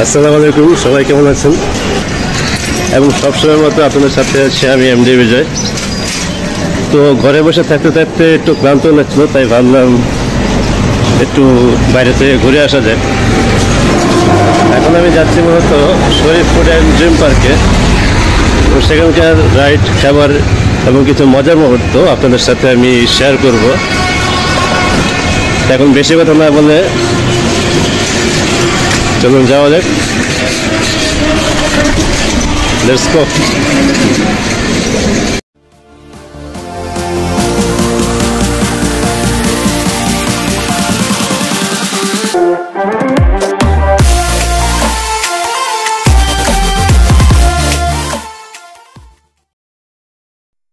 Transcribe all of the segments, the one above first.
আসসালামু আলাইকুম, সবাই কেমন আছেন? এবং সবসময়ের মতো আপনাদের সাথে আছি আমি এমডি বিজয়। তো ঘরে বসে থাকতে থাকতে একটু ক্লান্ত লাগছিল, তাই ভাবলাম একটু বাইরে থেকে ঘুরে আসা যায়। এখন আমি যাচ্ছি মূলত শরীফ ফুড অ্যান্ড ড্রিম পার্কে। তো সেখানকার রাইড, খাবার এবং কিছু মজার মুহূর্ত আপনাদের সাথে আমি শেয়ার করব। এখন বেশি কথা না বলে চলুন যাওয়া যাক। Let's go.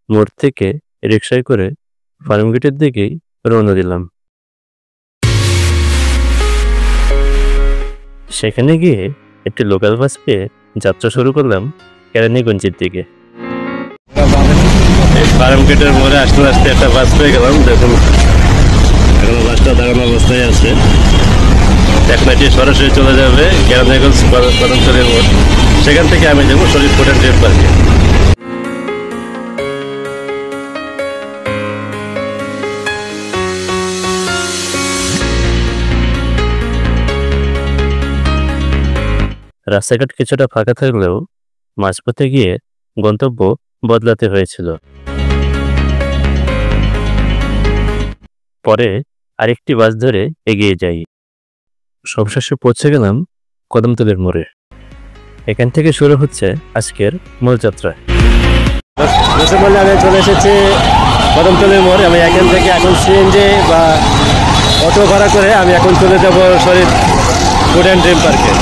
মোড় থেকে রিকশায় করে ফার্মগেটের দিকেই রওনা দিলাম। সেখানে গিয়ে একটি লোকাল বাস পেয়ে যাত্রা শুরু করলাম কেরানীগঞ্জের দিকে। ফার্মগেটের মোড়ে আসতে আসতে একটা বাস পেয়ে গেলাম। দেখুন এখন বাসটা দাঁড়ানো অবস্থায় আছে। এখন এটি সরাসরি চলে যাবে কেরানীগঞ্জ কদমতলী মোড়। সেখান থেকে আমি যাবো শরীফ ফুড অ্যান্ড ড্রিম পার্কে। রাস্তাঘাট কিছুটা ফাঁকা থাকলেও মাঝপথে গিয়ে গন্তব্য বদলাতে হয়েছিল। পরে আরেকটি বাস ধরে এগিয়ে যাই। সবশেষে পৌঁছে গেলাম কদমতলীর মোড়ে। এখান থেকে শুরু হচ্ছে আজকের মূল যাত্রা। আমি চলে এসেছি কদমতলীর মোড়ে। আমি এখান থেকে এখন সিএনজি বা অটো ভাড়া করে আমি এখন চলে যাব শরীফ ফুড অ্যান্ড ড্রিম পার্কে।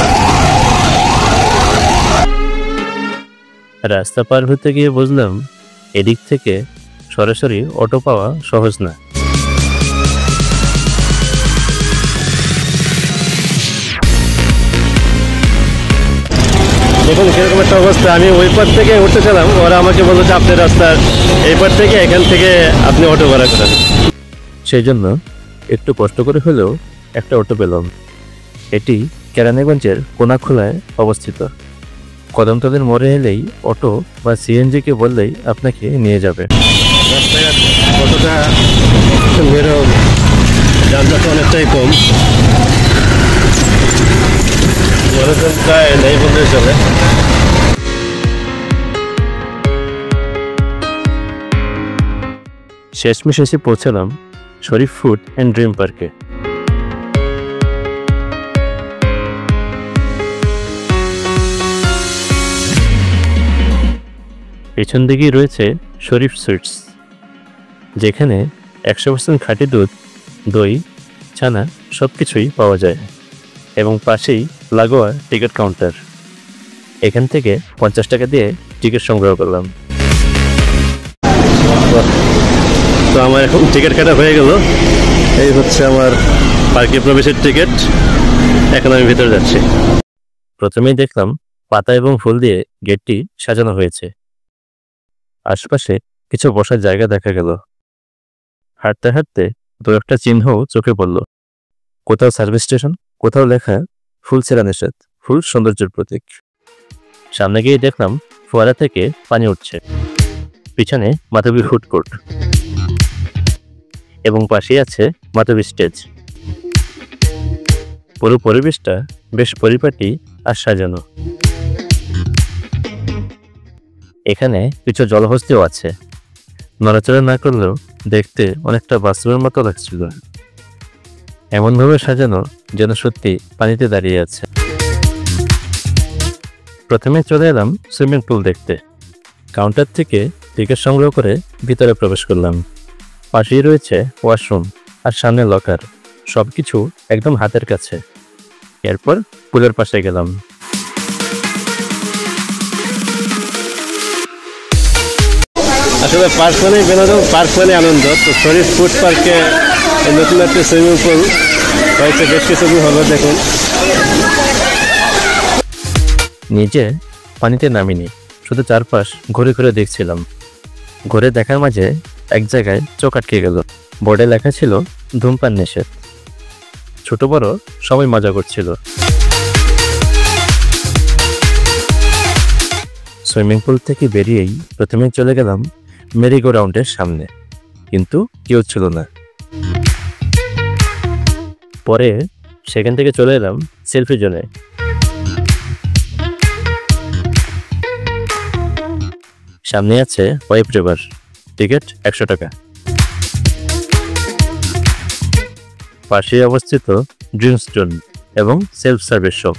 রাস্তা পার হতে গিয়ে বুঝলাম এদিক থেকে সরাসরি অটো পাওয়া সহজ না। দেখুন কিরকম একটা অবস্থা। আমি ওই পার থেকে উঠতেছিলাম, ওরা আমাকে বললো যে আপনি রাস্তার এই পার থেকে এখান থেকে আপনি অটো ভাড়া করেন। সেই জন্য একটু কষ্ট করে হলেও একটা অটো পেলাম। এটি কেরানীগঞ্জের কোনাখোলায় অবস্থিত। কদমতলীর মোড়ে এলেই অটো বা সিএনজিকে বললেই আপনাকে নিয়ে যাবে। রাস্তাঘাট কতটা বেরোব, যানজট অনেকটাই কম, প্রায় নেই বলতে চলে। শেষমেশ এসে পৌঁছালাম শরীফ ফুড অ্যান্ড ড্রিম পার্কে। পেছন দিকেই রয়েছে শরীফ সুইটস, যেখানে 100% খাঁটি দুধ, দই, ছানা সব কিছুই পাওয়া যায় এবং পাশেই লাগোয়া টিকিট কাউন্টার। এখান থেকে 50 টাকা দিয়ে টিকিট সংগ্রহ করলাম। তো আমার এখন টিকিট কাটা হয়ে গেল। এই হচ্ছে আমার পার্কে প্রবেশের টিকিট। এখন আমি ভিতরে যাচ্ছি। প্রথমেই দেখলাম পাতা এবং ফুল দিয়ে গেটটি সাজানো হয়েছে। আশপাশে কিছু বসার জায়গা দেখা গেল। হাঁটতে হাঁটতে দু একটা চিহ্নও চোখে পড়ল। কোথাও সার্ভিস স্টেশন, কোথাও লেখা ফুল ছেঁড়া নিষেধ, ফুল সৌন্দর্যের প্রতীক। সামনে গিয়ে দেখলাম ফোয়ারা থেকে পানি উঠছে। পিছনে মাধবী ফুড কোর্ট এবং পাশেই আছে মাধবী স্টেজ। পুরো পরিবেশটা বেশ পরিপাটি আর সাজানো। এখানে কিছু জলহস্তিও আছে। নড়াচড়া না করলেও দেখতে অনেকটা বাস্তবের মতো লাগছিল। এমনভাবে সাজানো যেন সত্যি পানিতে দাঁড়িয়ে আছে। প্রথমে চলে এলাম সুইমিং পুল দেখতে। কাউন্টার থেকে টিকিট সংগ্রহ করে ভিতরে প্রবেশ করলাম। পাশেই রয়েছে ওয়াশরুম আর সামনে লকার, সবকিছু একদম হাতের কাছে। এরপর পুলের পাশে গেলাম। আসলে পার্ক মানে বিনোদন, পার্ক মানে আনন্দ। তো শরীফ ফুড পার্কে নতুন একটা সুইমিং পুল হয়েছে, বেশ কিছুদিন হলো। দেখুন নিজে পানিতে নামিনি, শুধু চারপাশ ঘুরে ঘুরে দেখছিলাম। ঘুরে দেখার মাঝে এক জায়গায় চোখ আটকে গেল। বোর্ডে লেখা ছিল ধূমপান নিষেধ। ছোট বড় সবাই মজা করছিল। সুইমিং পুল থেকে বেরিয়েই প্রথমে চলে গেলাম মেরিগো রাউন্ডের সামনে, কিন্তু কেউ ছিল না। পরে সেখান থেকে চলে এলাম সেলফি জোনে। সামনে আছে ওয়েব রিভার, টিকিট 100 টাকা। পাশে অবস্থিত ড্রিঙ্কস জোন এবং self service shop.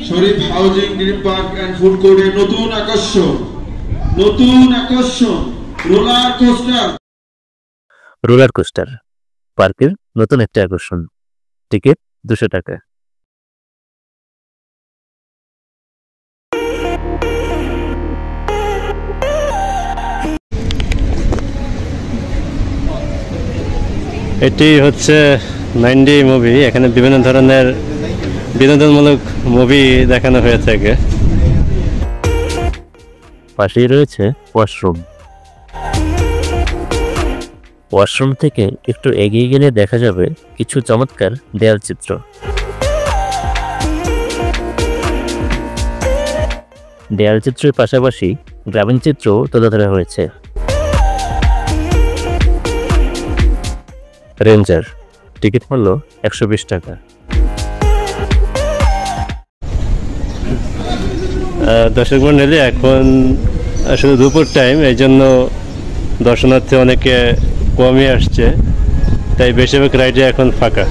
Sharif housing green park and food কোর্টের নতুন আকর্ষণ রোলার কোস্টার পার্কের নতুন একটা আকর্ষণ, টিকিট 200 টাকা। এটি হচ্ছে 9D মুভি। এখানে বিভিন্ন ধরনের বিনোদনমূলক মুভি দেখানো হয়ে থাকে। পাশেই রয়েছে ওয়াশরুম থেকে একটু এগিয়ে গেলে দেখা যাবে কিছু চমৎকার দেয়াল চিত্র। দেয়াল চিত্রের পাশাপাশি গ্রামীণ চিত্রও তুলে ধরা হয়েছে। রেঞ্জার, টিকিট মূল্য 120 টাকা। দর্শক মন্ডলী, এখন শুধু দুপুর টাইম, এই জন্য দর্শনার্থী অনেকে কমই আসছে, তাই বেশিরভাগ রাইডে এখন ফাঁকা।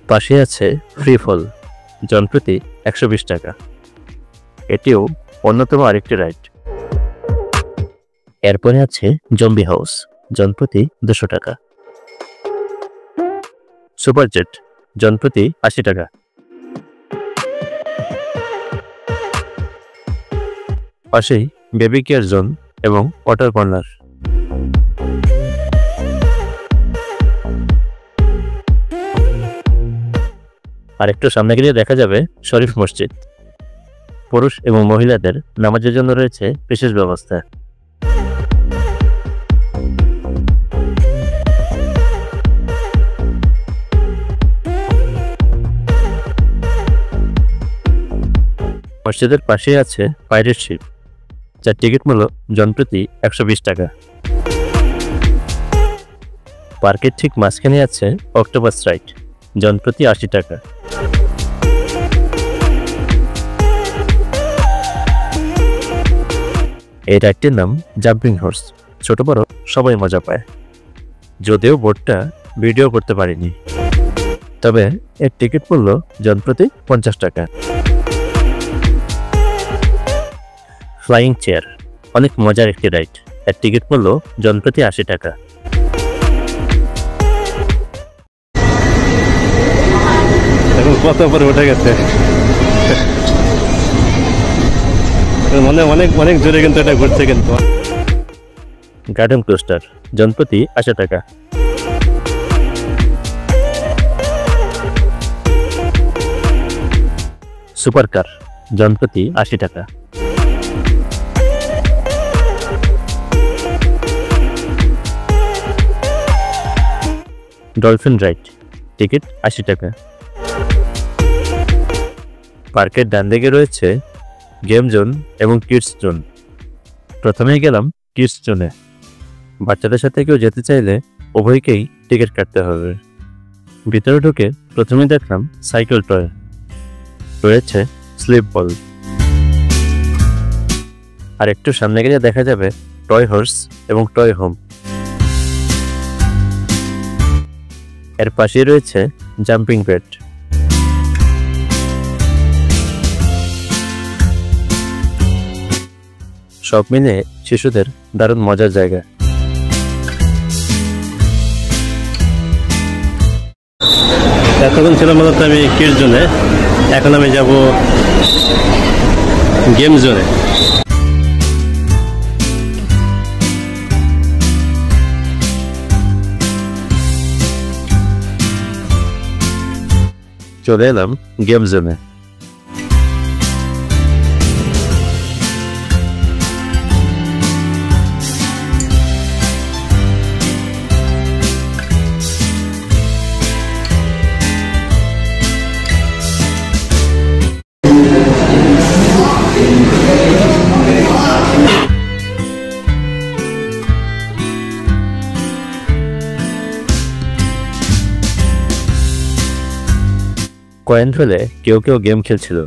পাশে আছে ফ্রি ফল, জনপ্রতি 120 টাকা। এটিও অন্যতম আরেকটি রাইড। এরপরে আছে জম্বি হাউস, জনপ্রতি 200 টাকা। সুপার জেট, জনপ্রতি 80 টাকা। পাশেই বেবি কেয়ার জোন এবং ওয়াটার কর্নার। আর একটু সামনে গিয়ে দেখা যাবে শরীফ মসজিদ। পুরুষ এবং মহিলাদের নামাজের জন্য রয়েছে বিশেষ ব্যবস্থা। মসজিদের পাশে আছে পাইরেট শিপ, যার টিকিট মূল্য জনপ্রতি 120 টাকা। পার্কের ঠিক মাঝখানে আছে অক্টোপাস রাইড, জনপ্রতি 80 টাকা। এই রাইডটির নাম জাম্পিং হর্স, ছোট বড় সবাই মজা পায়। যদিও বোর্ডটা ভিডিও করতে পারিনি, তবে এর টিকিট মূল্য জনপ্রতি 50 টাকা। ফ্লাইং চেয়ার, অনেক মজার একটি রাইড, এর টিকিট মূল্য জনপ্রতি 80 টাকা। এখন কত উপরে উঠে গেছে, মানে অনেক অনেক জোরে কিন্তু এটা ঘুরছে। কিন্তু গার্ডেন কোস্টার, জনপ্রতি 80 টাকা। সুপার কার, জনপ্রতি 80 টাকা। ডলফিন রাইড, টিকিট 80 টাকা। পার্কের ডান দিকে রয়েছে গেম জোন এবং কিডস জোন। প্রথমেই গেলাম কিডস জোনে। বাচ্চাদের সাথে কেউ যেতে চাইলে উভয়কেই টিকিট কাটতে হবে। ভিতরে ঢুকে প্রথমেই দেখলাম সাইকেল টয়, রয়েছে স্লিপ বল। আর একটু সামনে গেলে দেখা যাবে টয় হর্স এবং টয় হোম। এর পাশেই রয়েছে জাম্পিং বেড। সব মিলে শিশুদের দারুণ মজার জায়গা। এতক্ষণ ছিল মূলত আমি কিডস জোনে, এখন আমি যাব গেম জোনে। চলে এলাম গেম জোনে। কয়েন ফেলে কেউ কেউ গেম খেলছিল।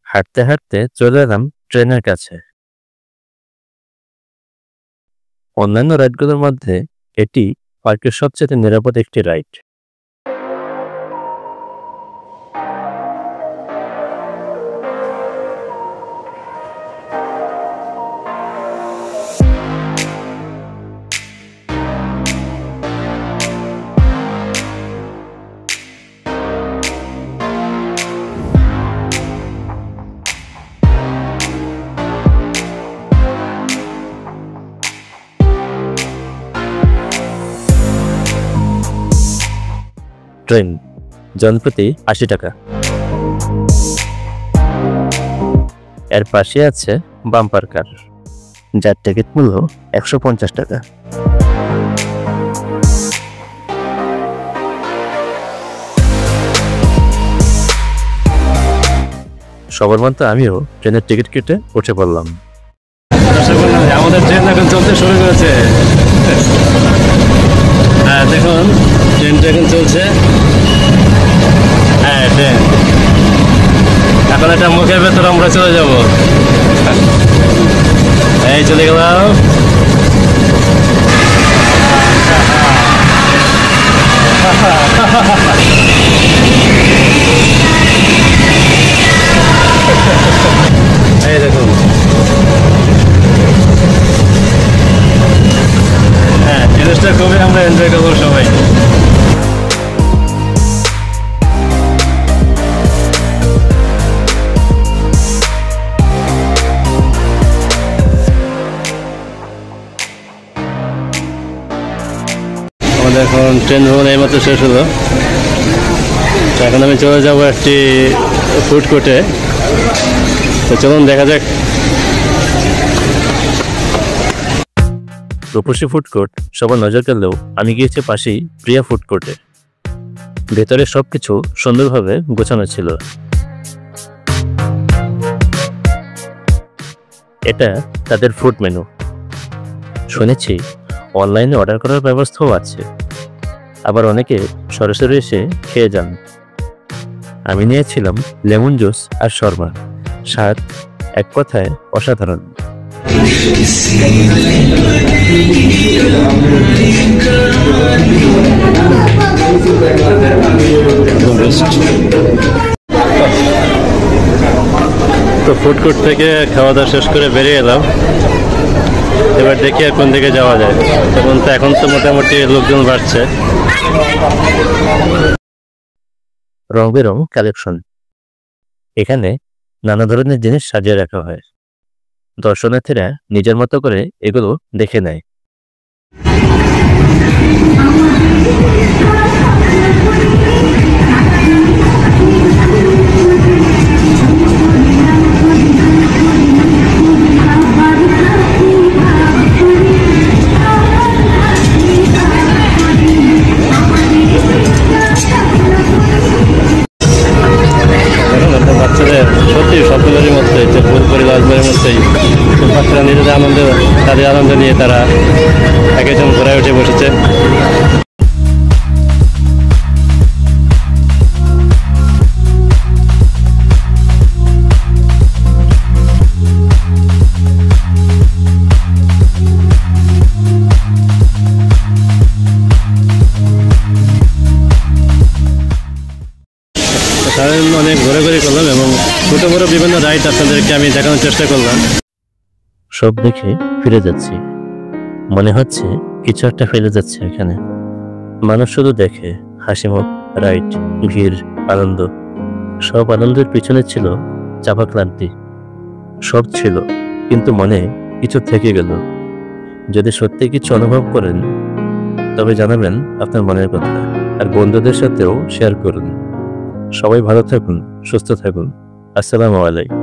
হাঁটতে হাঁটতে চলে এলাম ট্রেনের কাছে। অন্যান্য রাইডগুলোর মধ্যে এটি পার্কের সবচেয়ে নিরাপদ একটি রাইড। ট্রেন জনপ্রতি ৮০ টাকা। এর পাশে আছে বাম্পার কার, যার টিকিট মূল্য ১৫০ টাকা। সবার মতো আমিও ট্রেনের টিকিট কেটে উঠে পড়লাম। আমাদের ট্রেন এখন চলতে শুরু করেছে। হ্যাঁ দেখুন, ট্রেনটা এখন চলছে। হ্যাঁ ট্রেন এখন একটা মুখের ভেতর আমরা চলে যাব। এই চলে গেলাম। এই দেখুন, হ্যাঁ জিনিসটা খুবই আমরা এনজয় করবো সবাই। আমাদের এখন ট্রেন ভ্রমণ এইমাত্র শেষ হলো। এখন আমি চলে যাবো একটি ফুড কোর্টে। তো চলুন দেখা যাক। রূপসী ফুড কোর্ট সবার নজর কাড়লেও আমি গিয়েছি পাশেই প্রিয়া ফুড কোর্টে। ভেতরে সবকিছু সুন্দরভাবে গোছানো ছিল। এটা তাদের ফুড মেনু। শুনেছি অনলাইনে অর্ডার করার ব্যবস্থাও আছে, আবার অনেকে সরাসরি এসে খেয়ে যান। আমি নিয়েছিলাম লেমন জুস আর শর্মা। স্বাদ এক কথায় অসাধারণ। তো ফুড কোর্ট থেকে খাওয়া দাওয়া শেষ করে বেরিয়ে এলাম। এবার দেখি আর কোন দিকে যাওয়া যায়। এখন তো মোটামুটি লোকজন বাড়ছে। রং বেরং কালেকশন, এখানে নানা ধরনের জিনিস সাজিয়ে রাখা হয়। দর্শনার্থীরা নিজের মতো করে এগুলো দেখে নেয়। বাচ্চাদের সত্যি স্বপ্নের মধ্যে যে ফুলপুরি রাজবাড়ির মধ্যেই বাচ্চারা নিজেদের তাদের আনন্দ নিয়ে তারা একজন ঘোরায় উঠে বসেছে। সারাদিন অনেক ঘোরাঘুরি করলাম এবং ছোট বড় বিভিন্ন রাইড আপনাদেরকে আমি দেখানোর চেষ্টা করলাম। সব দেখে ফিরে যাচ্ছি, মনে হচ্ছে কিছু একটা ফেলে যাচ্ছে এখানে। মানুষ শুধু দেখে, হাসিমুখ, রাইড, ভিড়, আনন্দ। সব আনন্দের পিছনে ছিল চাপা ক্লান্তি। সব ছিল, কিন্তু মনে কিছু থেকে গেল। যদি সত্যি কিছু অনুভব করেন তবে জানাবেন আপনার মনের কথা, আর বন্ধুদের সাথেও শেয়ার করুন। সবাই ভালো থাকুন, সুস্থ থাকুন। আসসালামু আলাইকুম।